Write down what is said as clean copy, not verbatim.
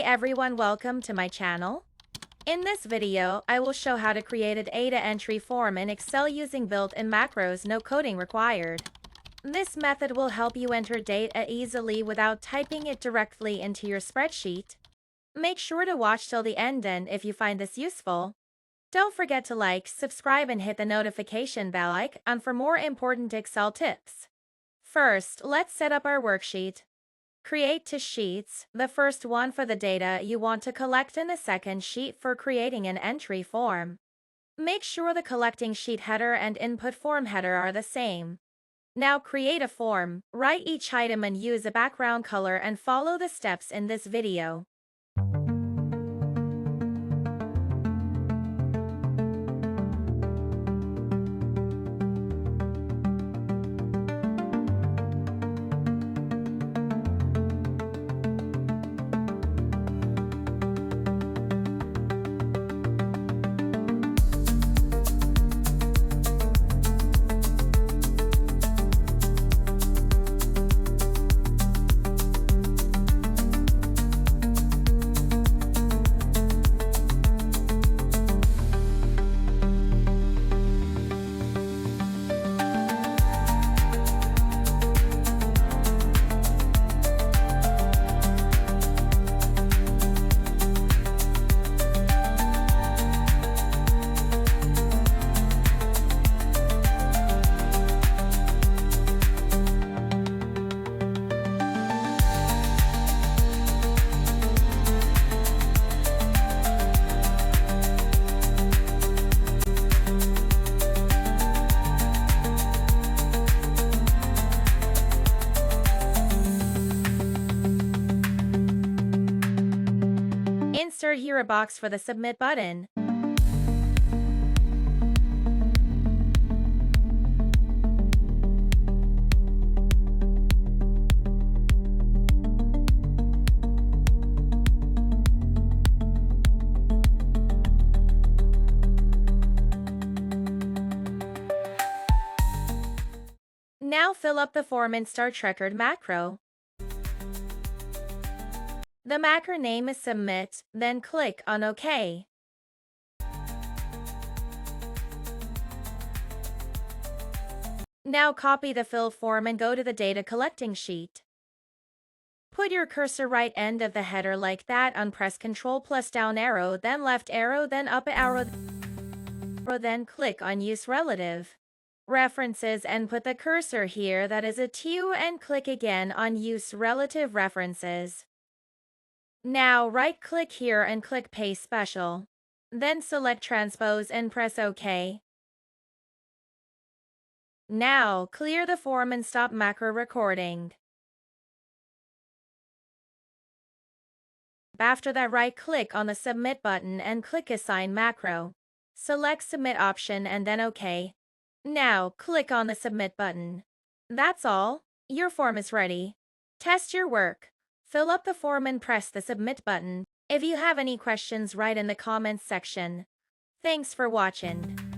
everyone, welcome to my channel. In this video, I will show how to create a data entry form in Excel using built-in macros, no coding required. This method will help you enter data easily without typing it directly into your spreadsheet. Make sure to watch till the end, and if you find this useful, don't forget to like, subscribe, and hit the notification bell icon for more important Excel tips. First, let's set up our worksheet. Create two sheets, the first one for the data you want to collect and the second sheet for creating an entry form. Make sure the collecting sheet header and input form header are the same. Now create a form, write each item and use a background color and follow the steps in this video. Insert here a box for the Submit button. Now fill up the form in Start Record macro. The macro name is Submit, then click on OK. Now copy the fill form and go to the data collecting sheet. Put your cursor right end of the header like that and press Ctrl plus down arrow, then left arrow, then up arrow, then click on Use Relative References and put the cursor here, that is a 2, and click again on Use Relative References. Now right-click here and click Paste Special. Then select Transpose and press OK. Now clear the form and stop macro recording. After that, right-click on the Submit button and click Assign Macro. Select Submit option and then OK. Now click on the Submit button. That's all. Your form is ready. Test your work. Fill up the form and press the Submit button. If you have any questions, write in the comments section. Thanks for watching.